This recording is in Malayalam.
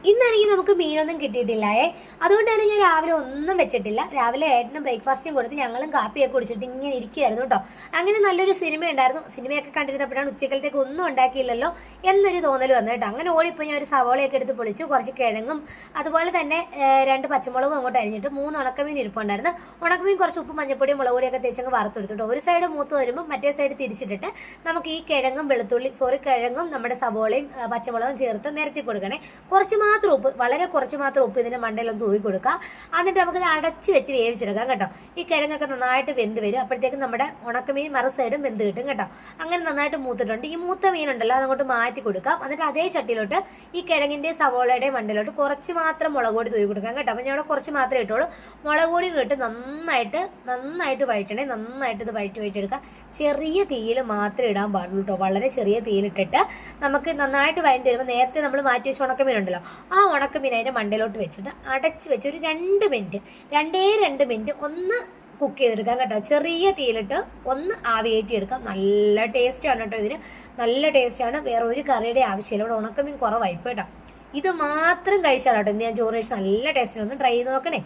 ഇന്നാണെങ്കിൽ നമുക്ക് മീനൊന്നും കിട്ടിയിട്ടില്ലായേ. അതുകൊണ്ട് തന്നെ ഞാൻ രാവിലെ ഒന്നും വെച്ചിട്ടില്ല. രാവിലെ ഏട്ടനും ബ്രേക്ക്ഫാസ്റ്റും കൊടുത്ത് ഞങ്ങളും കാപ്പിയൊക്കെ കുടിച്ചിട്ട് ഇങ്ങനെ ഇരിക്കുകയായിരുന്നു കേട്ടോ. അങ്ങനെ നല്ലൊരു സിനിമ ഉണ്ടായിരുന്നു. സിനിമയൊക്കെ കണ്ടിരുന്നപ്പോഴാണ് ഉച്ചക്കലത്തേക്ക് ഒന്നും ഉണ്ടാക്കിയില്ലല്ലോ എന്നൊരു തോന്നൽ വന്നു കേട്ടോ. അങ്ങനെ ഓടിപ്പോയി ഞാൻ ഒരു സവോളയൊക്കെ എടുത്ത് പൊളിച്ചു, കുറച്ച് കിഴങ്ങും അതുപോലെ തന്നെ 2 പച്ചമുളകും അങ്ങോട്ട് അരിഞ്ഞിട്ട് 3 ഉണക്കമീൻ ഇരിപ്പുണ്ടായിരുന്നു. ഉണക്കമീൻ കുറച്ച് ഉപ്പ് മഞ്ഞപ്പൊടിയും മുളക് പൊടിയൊക്കെ തേച്ചങ്ങ് വറുത്തെടുത്തിട്ടോ. ഒരു സൈഡ് മൂത്ത് വരുമ്പോൾ മറ്റേ സൈഡ് തിരിച്ചിട്ടിട്ട് നമുക്ക് ഈ കിഴങ്ങും നമ്മുടെ സവോളയും പച്ചമുളകും ചേർത്ത് നിരത്തി കൊടുക്കണേ. കുറച്ച് മാത്രം ഉപ്പ്, വളരെ കുറച്ച് മാത്രം ഉപ്പ് ഇതിന്റെ മണ്ടയിലൊന്ന് തൂവി കൊടുക്കുക. എന്നിട്ട് നമുക്കിത് അടച്ച് വെച്ച് വേവിച്ചെടുക്കാം കേട്ടോ. ഈ കിഴങ്ങൊക്കെ നന്നായിട്ട് വെന്ത് വരും. അപ്പോഴത്തേക്കും നമ്മുടെ ഉണക്കമീൻ മറു സൈഡും വെന്ത് കിട്ടും കേട്ടോ. അങ്ങനെ നന്നായിട്ട് മൂത്തിട്ടുണ്ട്. ഈ മൂത്ത മീനുണ്ടല്ലോ അതങ്ങോട്ട് മാറ്റി കൊടുക്കാം. എന്നിട്ട് അതേ ചട്ടിയിലോട്ട് ഈ കിഴങ്ങിന്റെ സവോളയുടെ മണ്ടയിലോട്ട് കുറച്ച് മാത്രം മുളക് പൊടി തൂവി കൊടുക്കാം കേട്ടോ. അപ്പം ഞാൻ കുറച്ച് മാത്രമേ ഇട്ടുള്ളൂ. മുളക് പൊടി ഇട്ട് നന്നായിട്ട് വഴറ്റണേ. നന്നായിട്ട് ഇത് വഴറ്റിയെടുക്കുക. ചെറിയ തീയിൽ മാത്രമേ ഇടാൻ പാടുള്ളൂ കേട്ടോ. വളരെ ചെറിയ തീയിലിട്ടിട്ട് നമുക്ക് നന്നായിട്ട് വഴറ്റി വരുമ്പോൾ നേരത്തെ നമ്മൾ മാറ്റി വെച്ച ഉണക്കമീൻ ഉണ്ടല്ലോ, ആ ഉണക്കമീൻ അതിന്റെ മണ്ടയിലോട്ട് വെച്ചിട്ട് അടച്ച് വെച്ച് ഒരു 2 മിനിറ്റ് 2 മിനിറ്റ് ഒന്ന് കുക്ക് ചെയ്തെടുക്കാം കേട്ടോ. ചെറിയ തീയിലിട്ട് ഒന്ന് ആവിയേറ്റി എടുക്കാം. നല്ല ടേസ്റ്റാണ് കേട്ടോ. ഇതിന് നല്ല ടേസ്റ്റാണ്. വേറെ ഒരു കറിയുടെ ആവശ്യമില്ല. ഇവിടെ ഉണക്കമീൻ കുറവായിപ്പോ കേട്ടോ. ഇത് മാത്രം കഴിച്ചാൽ കേട്ടോ ഇന്ന് ഞാൻ ചോറ് കഴിച്ച് നല്ല ടേസ്റ്റാണ്. ഒന്ന് ട്രൈ ചെയ്ത് നോക്കണേ.